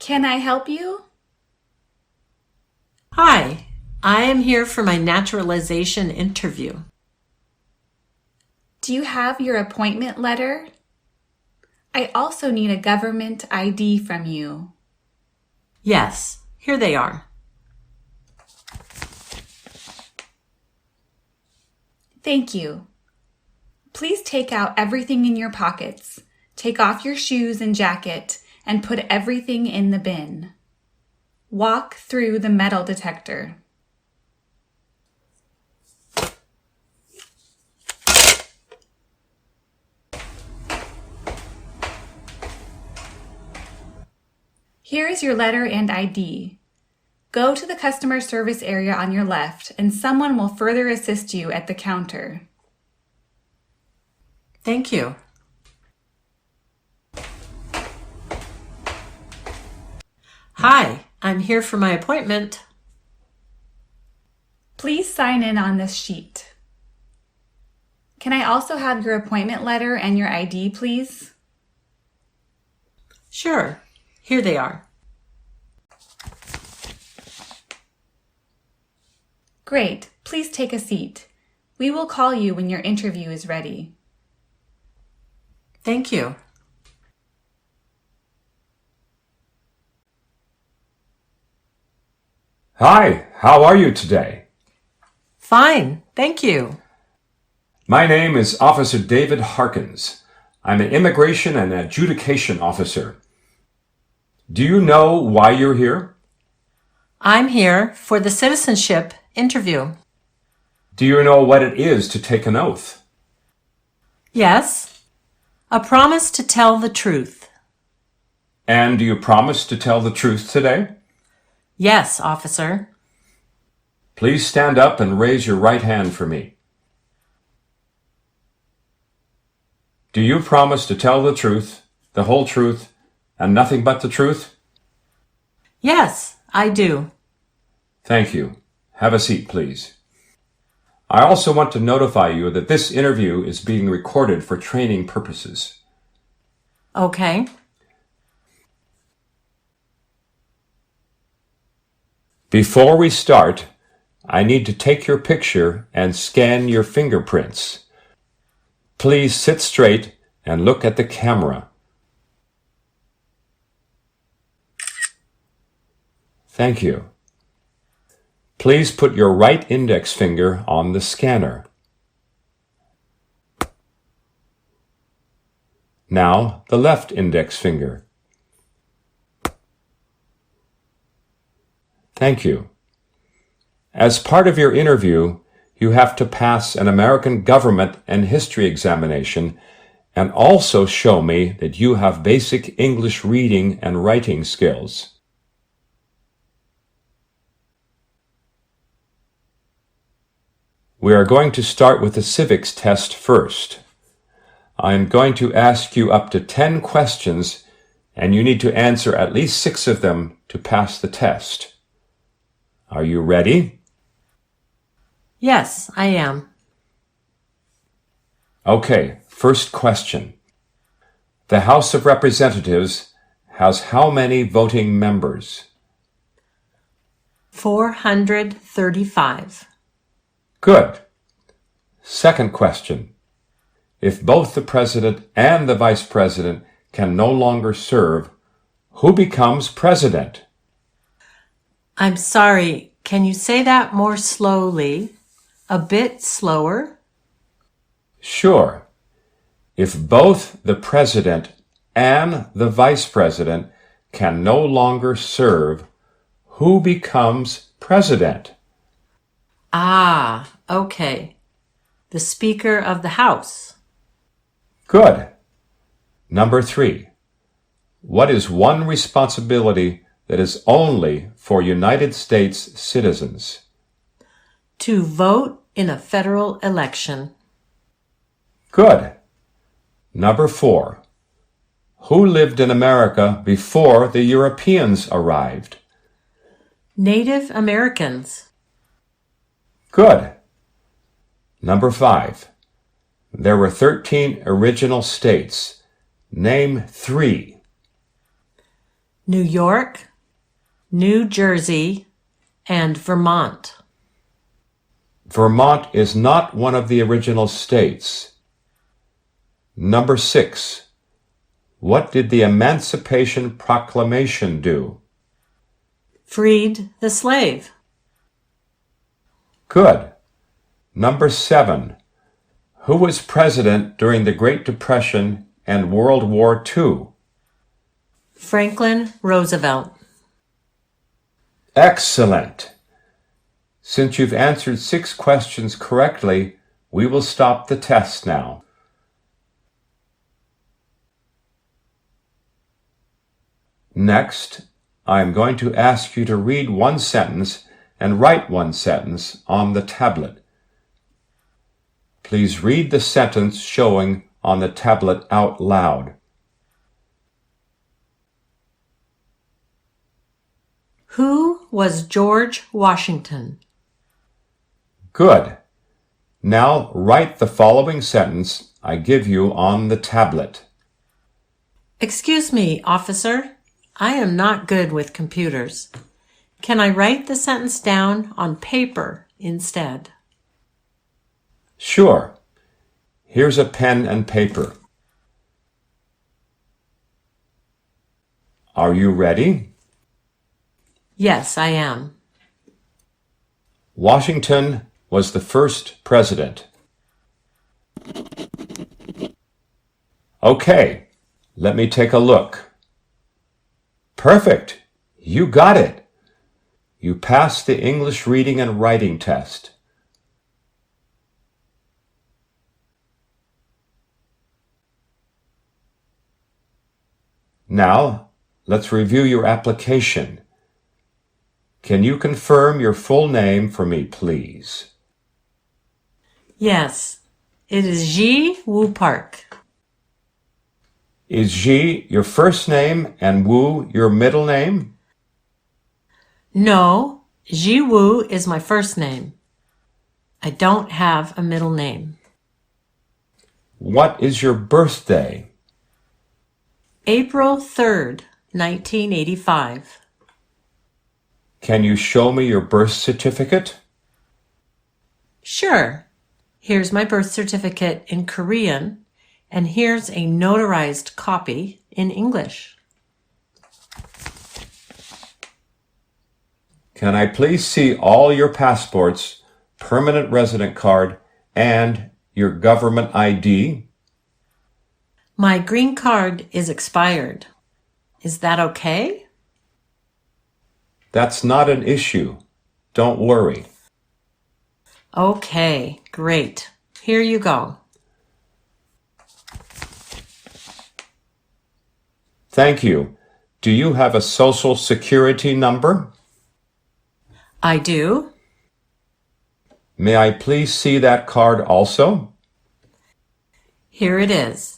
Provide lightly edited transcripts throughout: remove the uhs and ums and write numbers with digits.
Can I help you? Hi, I am here for my naturalization interview. Do you have your appointment letter? I also need a government ID from you. Yes, here they are. Thank you. Please take out everything in your pockets. Take off your shoes and jacket and put everything in the bin. Walk through the metal detector. Here is your letter and ID. Go to the customer service area on your left and someone will further assist you at the counter. Thank you. Hi, I'm here for my appointment. Please sign in on this sheet. Can I also have your appointment letter and your ID, please? Sure, here they are. Great. Please take a seat. We will call you when your interview is ready. Thank you. Hi, how are you today? Fine, thank you. My name is Officer David Harkins. I'm an immigration and adjudication officer. Do you know why you're here? I'm here for the citizenship interview. Do you know what it is to take an oath? Yes, a promise to tell the truth. And do you promise to tell the truth today? Yes, officer. Please stand up and raise your right hand for me. Do you promise to tell the truth, the whole truth, and nothing but the truth? Yes, I do. Thank you. Have a seat, please. I also want to notify you that this interview is being recorded for training purposes. Okay. Before we start, I need to take your picture and scan your fingerprints. Please sit straight and look at the camera. Thank you. Please put your right index finger on the scanner. Now the left index finger. Thank you. As part of your interview, you have to pass an American government and history examination and also show me that you have basic English reading and writing skills. We are going to start with the Civics Test first. I am going to ask you up to 10 questions, and you need to answer at least 6 of them to pass the test. Are you ready? Yes, I am. Okay, first question. The House of Representatives has how many voting members? 435. Good. Second question. If both the President and the Vice President can no longer serve, who becomes President? I'm sorry, can you say that more slowly? A bit slower? Sure. If both the President and the Vice President can no longer serve, who becomes President? Ah, okay. The Speaker of the House. Good. Number 3. What is one responsibility that is only for United States citizens? To vote in a federal election. Good. Number 4. Who lived in America before the Europeans arrived? Native Americans. Good. Number 5. There were 13 original states. Name 3. New York, New Jersey, and Vermont. Vermont is not one of the original states. Number 6. What did the Emancipation Proclamation do? Freed the slave. Good. Number 7. Who was president during the Great Depression and World War II? Franklin Roosevelt. Excellent. Since you've answered 6 questions correctly, we will stop the test now. Next, I am going to ask you to read one sentence and write one sentence on the tablet. Please read the sentence showing on the tablet out loud. Who was George Washington? Good. Now write the following sentence I give you on the tablet. Excuse me, officer. I am not good with computers. Can I write the sentence down on paper instead? Sure. Here's a pen and paper. Are you ready? Yes, I am. Washington was the first president. Okay, let me take a look. Perfect. You got it. You passed the English reading and writing test. Now, let's review your application. Can you confirm your full name for me, please? Yes, it is Ji Woo Park. Is Ji your first name and Woo your middle name? No, Ji Woo is my first name. I don't have a middle name. What is your birthday? April 3rd, 1985. Can you show me your birth certificate? Sure. Here's my birth certificate in Korean, and here's a notarized copy in English. Can I please see all your passports, permanent resident card, and your government ID? My green card is expired. Is that okay? That's not an issue. Don't worry. Okay, great. Here you go. Thank you. Do you have a social security number? I do. May I please see that card also? Here it is.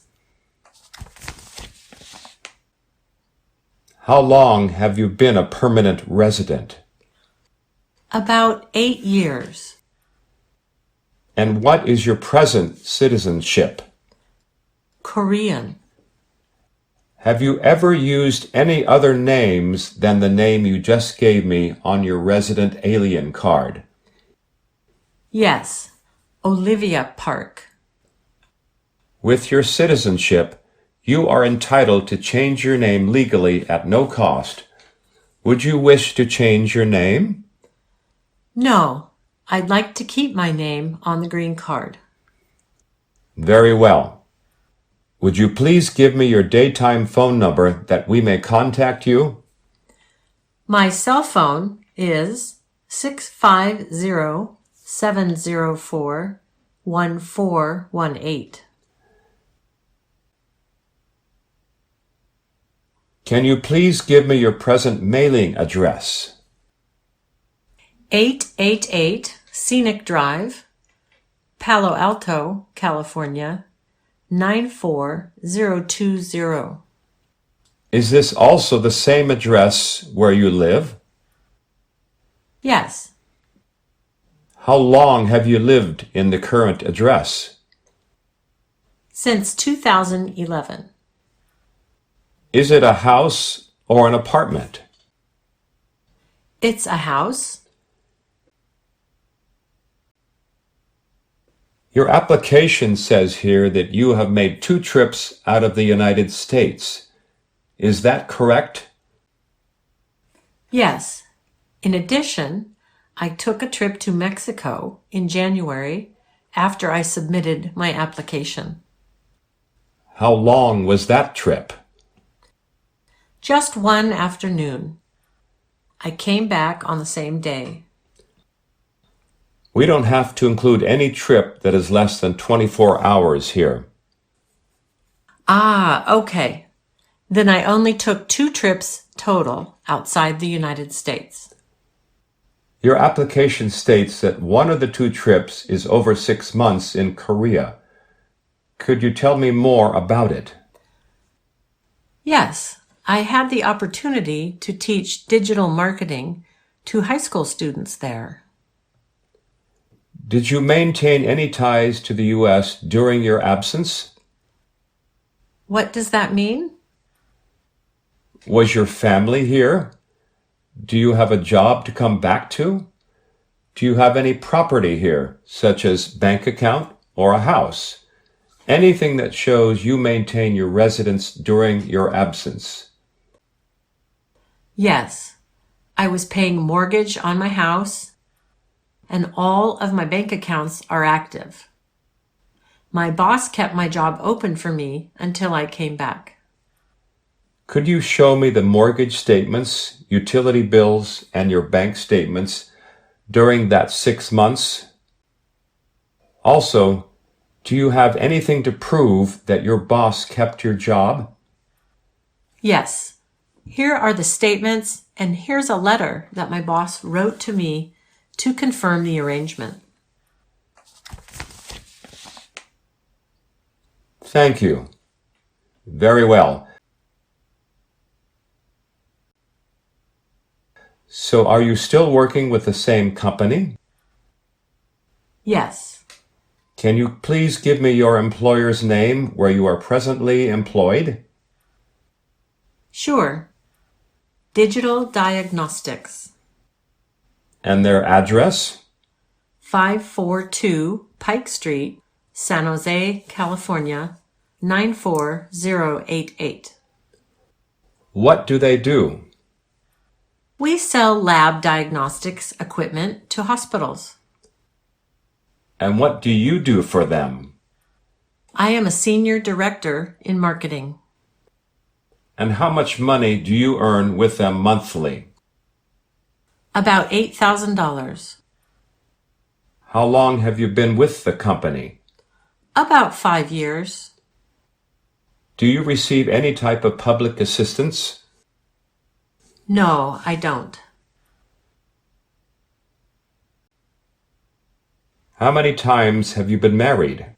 How long have you been a permanent resident? About 8 years. And what is your present citizenship? Korean. Have you ever used any other names than the name you just gave me on your resident alien card? Yes, Olivia Park. With your citizenship, you are entitled to change your name legally at no cost. Would you wish to change your name? No, I'd like to keep my name on the green card. Very well. Would you please give me your daytime phone number that we may contact you? My cell phone is 650-704-1418. Can you please give me your present mailing address? 888 Scenic Drive, Palo Alto, California, 94020. Is this also the same address where you live? Yes, How long have you lived in the current address? since 2011. Is it a house, or an apartment? It's a house. Your application says here that you have made 2 trips out of the United States. Is that correct? Yes. In addition, I took a trip to Mexico in January after I submitted my application. How long was that trip? Just one afternoon. I came back on the same day. We don't have to include any trip that is less than 24 hours here. Ah, okay. Then I only took 2 trips total outside the United States. Your application states that one of the 2 trips is over 6 months in Korea. Could you tell me more about it? Yes, I had the opportunity to teach digital marketing to high school students there. Did you maintain any ties to the U.S. during your absence? What does that mean? Was your family here? Do you have a job to come back to? Do you have any property here, such as bank account or a house? Anything that shows you maintain your residence during your absence? Yes, I was paying mortgage on my house, and all of my bank accounts are active. My boss kept my job open for me until I came back. Could you show me the mortgage statements, utility bills, and your bank statements during that 6 months? Also, do you have anything to prove that your boss kept your job? Yes, here are the statements, and here's a letter that my boss wrote to me to confirm the arrangement. Thank you. Very well. So are you still working with the same company? Yes. Can you please give me your employer's name where you are presently employed? Sure. Digital Diagnostics. And their address? 542 Pike Street, San Jose, California, 94088. What do they do? We sell lab diagnostics equipment to hospitals. And what do you do for them? I am a senior director in marketing. And how much money do you earn with them monthly? About $8,000. How long have you been with the company? About 5 years. Do you receive any type of public assistance? No, I don't. How many times have you been married?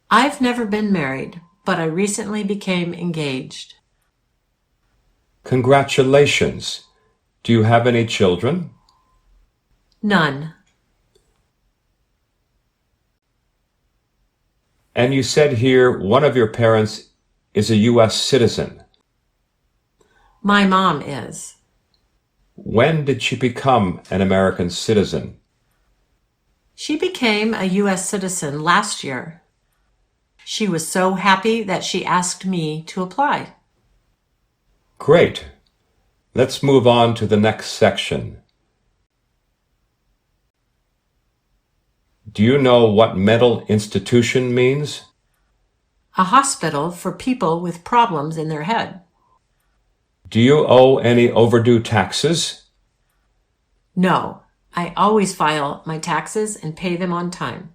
I've never been married, but I recently became engaged. Congratulations. Do you have any children? None. And you said here one of your parents is a U.S. citizen. My mom is. When did she become an American citizen? She became a U.S. citizen last year. She was so happy that she asked me to apply. Great. Let's move on to the next section. Do you know what mental institution means? A hospital for people with problems in their head. Do you owe any overdue taxes? No, I always file my taxes and pay them on time.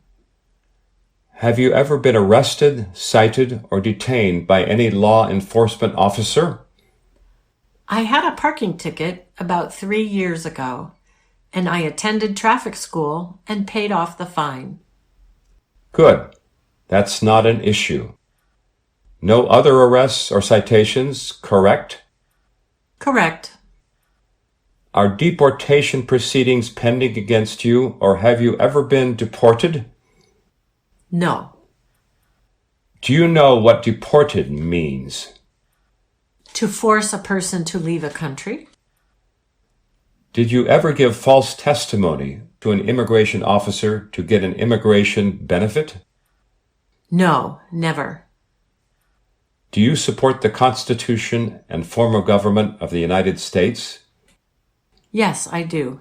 Have you ever been arrested, cited, or detained by any law enforcement officer? I had a parking ticket about 3 years ago, and I attended traffic school and paid off the fine. Good. That's not an issue. No other arrests or citations, correct? Correct. Are deportation proceedings pending against you, or have you ever been deported? No. Do you know what deported means? To force a person to leave a country. Did you ever give false testimony to an immigration officer to get an immigration benefit? No, never. Do you support the Constitution and form of government of the United States? Yes, I do.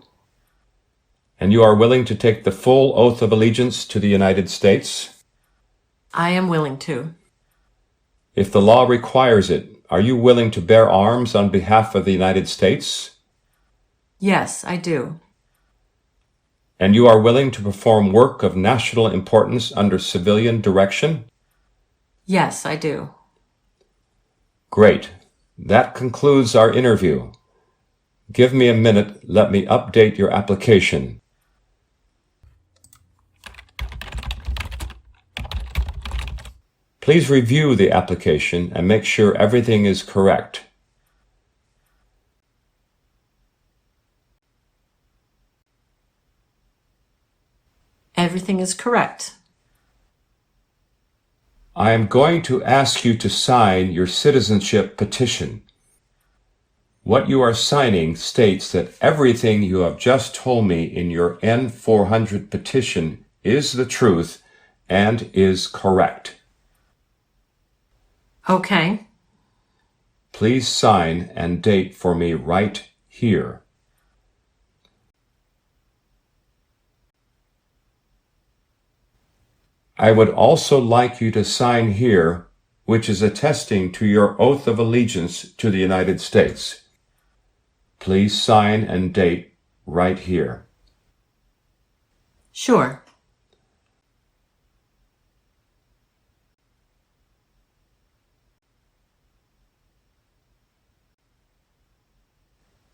And you are willing to take the full oath of allegiance to the United States? I am willing to. If the law requires it, are you willing to bear arms on behalf of the United States? Yes, I do. And you are willing to perform work of national importance under civilian direction? Yes, I do. Great. That concludes our interview. Give me a minute. Let me update your application. Please review the application and make sure everything is correct. Everything is correct. I am going to ask you to sign your citizenship petition. What you are signing states that everything you have just told me in your N400 petition is the truth and is correct. Okay. Please sign and date for me right here. I would also like you to sign here, which is attesting to your oath of allegiance to the United States. Please sign and date right here. Sure.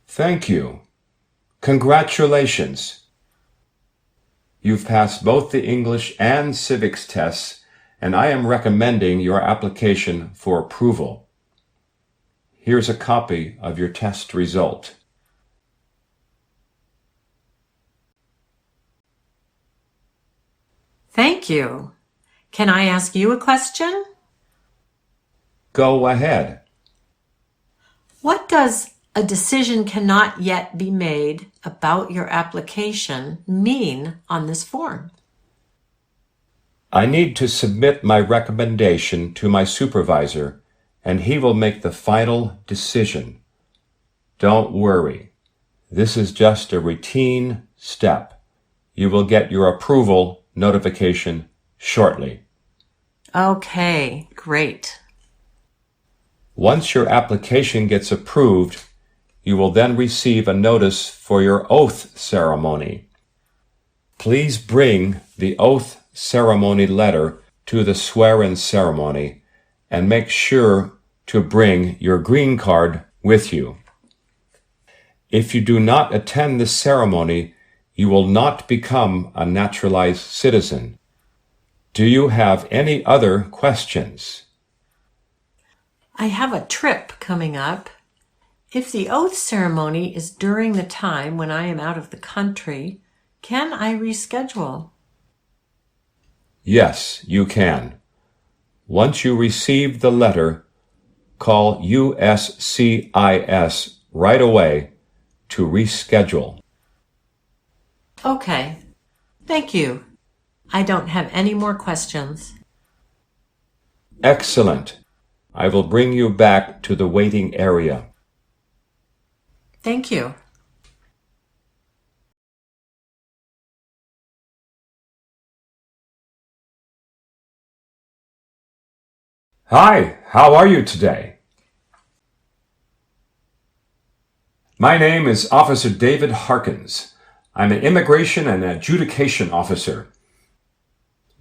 Thank you. Congratulations. You've passed both the English and Civics tests, and I am recommending your application for approval. Here's a copy of your test result. Thank you. Can I ask you a question? Go ahead. What does "a decision cannot yet be made about your application" mean on this form? I need to submit my recommendation to my supervisor, and he will make the final decision. Don't worry. This is just a routine step. You will get your approval notification shortly. Okay, great. Once your application gets approved, you will then receive a notice for your oath ceremony. Please bring the oath ceremony letter to the swear-in ceremony and make sure to bring your green card with you. If you do not attend the ceremony, you will not become a naturalized citizen. Do you have any other questions? I have a trip coming up. If the oath ceremony is during the time when I am out of the country, can I reschedule? Yes, you can. Once you receive the letter, call USCIS right away to reschedule. Okay. Thank you. I don't have any more questions. Excellent. I will bring you back to the waiting area. Thank you. Hi, how are you today? My name is Officer David Harkins. I'm an immigration and adjudication officer.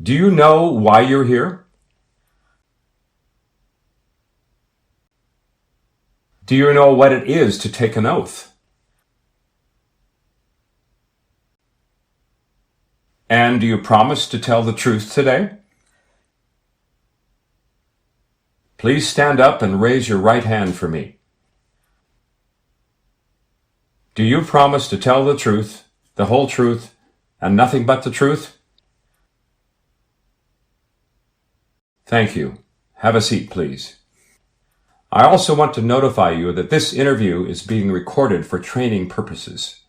Do you know why you're here? Do you know what it is to take an oath? And do you promise to tell the truth today? Please stand up and raise your right hand for me. Do you promise to tell the truth, the whole truth, and nothing but the truth? Thank you. Have a seat, please. I also want to notify you that this interview is being recorded for training purposes.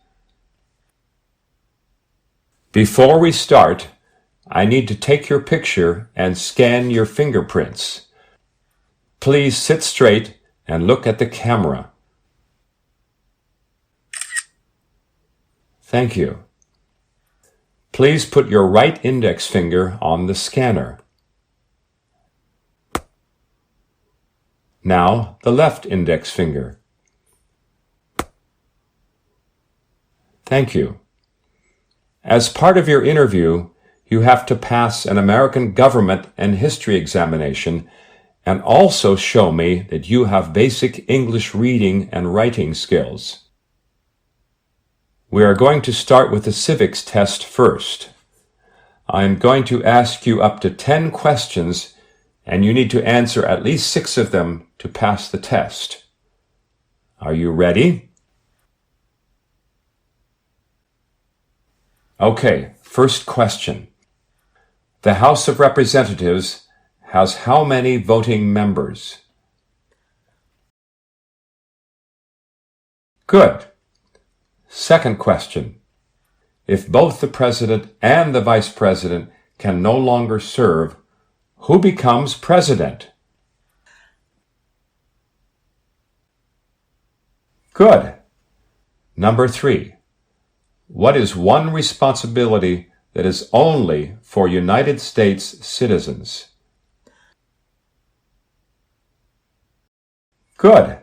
Before we start, I need to take your picture and scan your fingerprints. Please sit straight and look at the camera. Thank you. Please put your right index finger on the scanner. Now the left index finger. Thank you. As part of your interview, you have to pass an American government and history examination and also show me that you have basic English reading and writing skills. We are going to start with the Civics Test first. I am going to ask you up to 10 questions, and you need to answer at least 6 of them to pass the test. Are you ready? Okay, first question. The House of Representatives has how many voting members? Good. Second question. If both the President and the Vice President can no longer serve, who becomes President? Good. Number 3. What is one responsibility that is only for United States citizens? Good.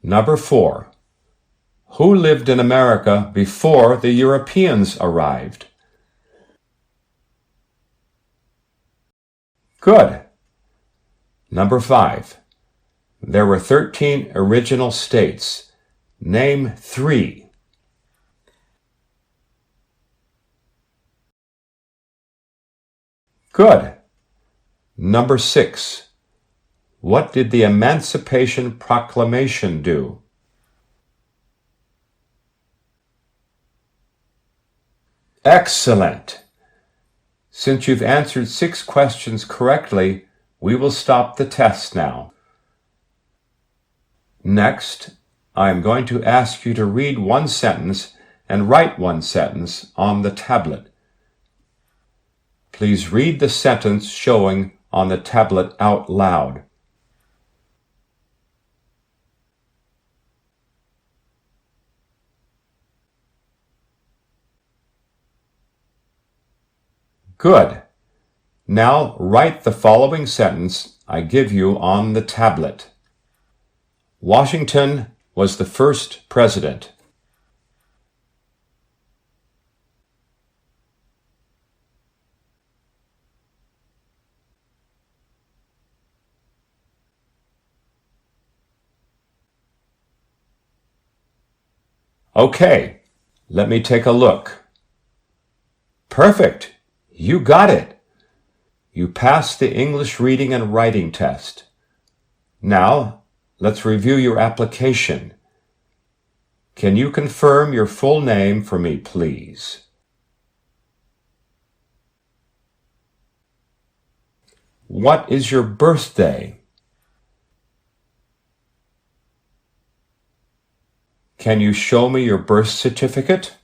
Number 4. Who lived in America before the Europeans arrived? Good. Number 5. There were 13 original states. Name 3. Good. Number 6. What did the Emancipation Proclamation do? Excellent! Since you've answered 6 questions correctly, we will stop the test now. Next, I am going to ask you to read one sentence and write one sentence on the tablet. Please read the sentence showing on the tablet out loud. Good. Now write the following sentence I give you on the tablet. Washington was the first president. Okay, let me take a look. Perfect! You got it! You passed the English reading and writing test. Now, let's review your application. Can you confirm your full name for me, please? What is your birthday? Can you show me your birth certificate?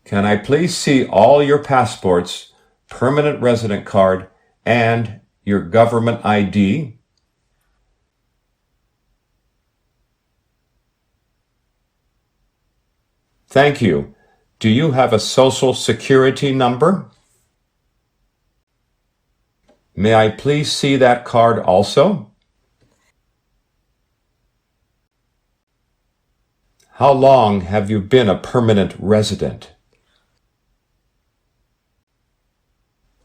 Can I please see all your passports, permanent resident card, and your government ID? Thank you. Do you have a social security number? May I please see that card also? How long have you been a permanent resident?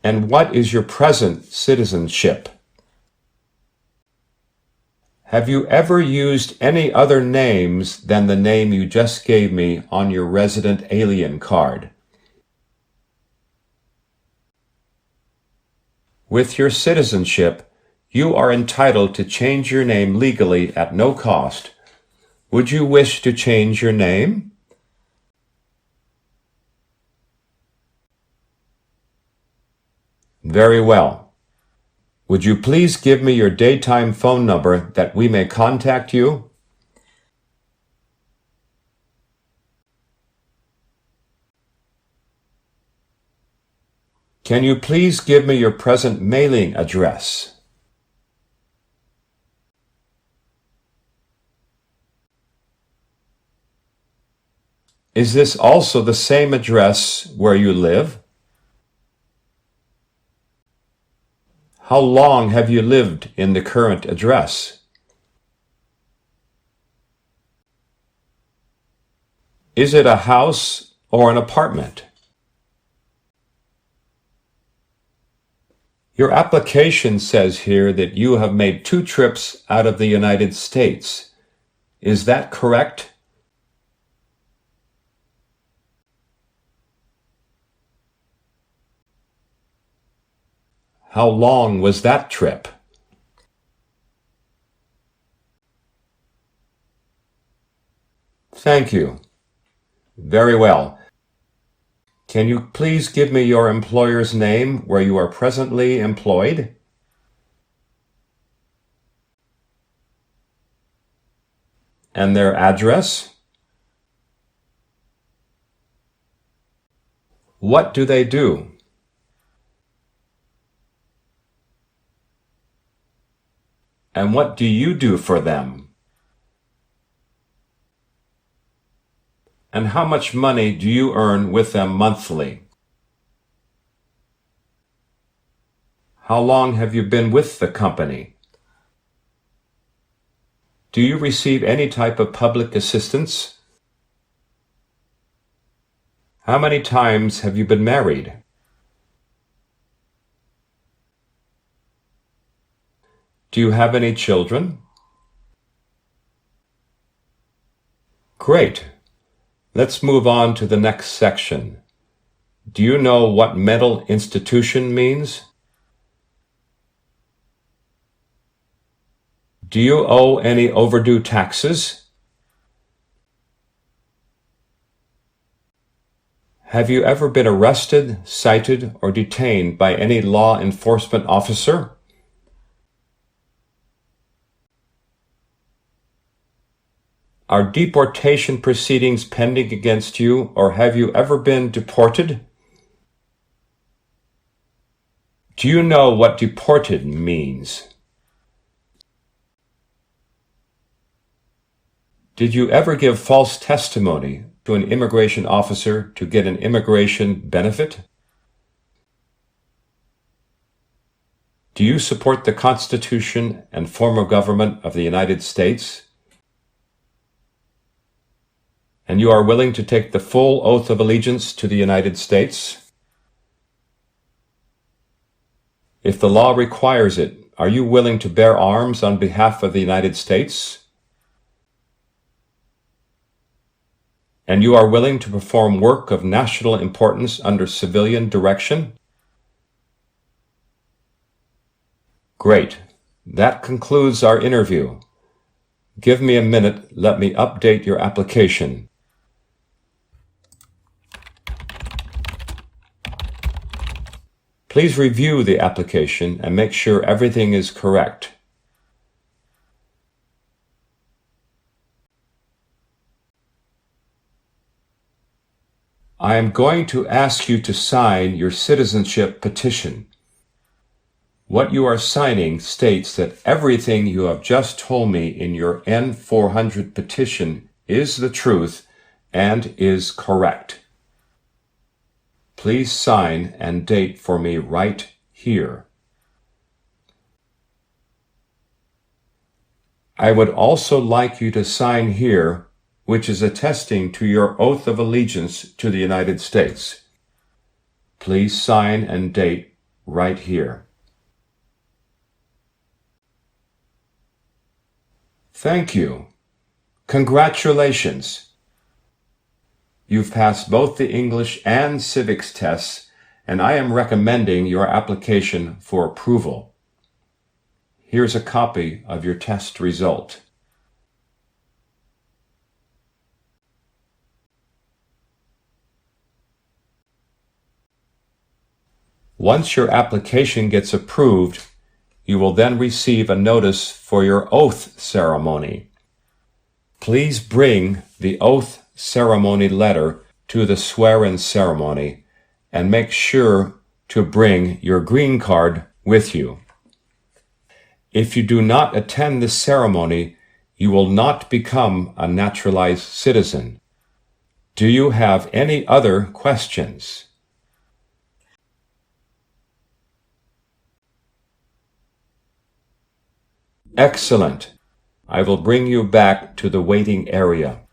And what is your present citizenship? Have you ever used any other names than the name you just gave me on your resident alien card? With your citizenship, you are entitled to change your name legally at no cost. Would you wish to change your name? Very well. Would you please give me your daytime phone number that we may contact you? Can you please give me your present mailing address? Is this also the same address where you live? How long have you lived in the current address? Is it a house or an apartment? Your application says here that you have made 2 trips out of the United States. Is that correct? How long was that trip? Thank you. Very well. Can you please give me your employer's name where you are presently employed? And their address? What do they do? And what do you do for them? And how much money do you earn with them monthly? How long have you been with the company? Do you receive any type of public assistance? How many times have you been married? Do you have any children? Great. Let's move on to the next section. Do you know what mental institution means? Do you owe any overdue taxes? Have you ever been arrested, cited, or detained by any law enforcement officer? Are deportation proceedings pending against you, or have you ever been deported? Do you know what deported means? Did you ever give false testimony to an immigration officer to get an immigration benefit? Do you support the Constitution and form of government of the United States? And you are willing to take the full oath of allegiance to the United States? If the law requires it, are you willing to bear arms on behalf of the United States? And you are willing to perform work of national importance under civilian direction? Great. That concludes our interview. Give me a minute. Let me update your application. Please review the application and make sure everything is correct. I am going to ask you to sign your citizenship petition. What you are signing states that everything you have just told me in your N400 petition is the truth and is correct. Please sign and date for me right here. I would also like you to sign here, which is attesting to your oath of allegiance to the United States. Please sign and date right here. Thank you. Congratulations. You've passed both the English and Civics tests, and I am recommending your application for approval. Here's a copy of your test result. Once your application gets approved, You will then receive a notice for your oath ceremony. Please bring the oath ceremony letter to the swear-in ceremony and make sure to bring your green card with you. If you do not attend the ceremony, you will not become a naturalized citizen. Do you have any other questions? Excellent. I will bring you back to the waiting area.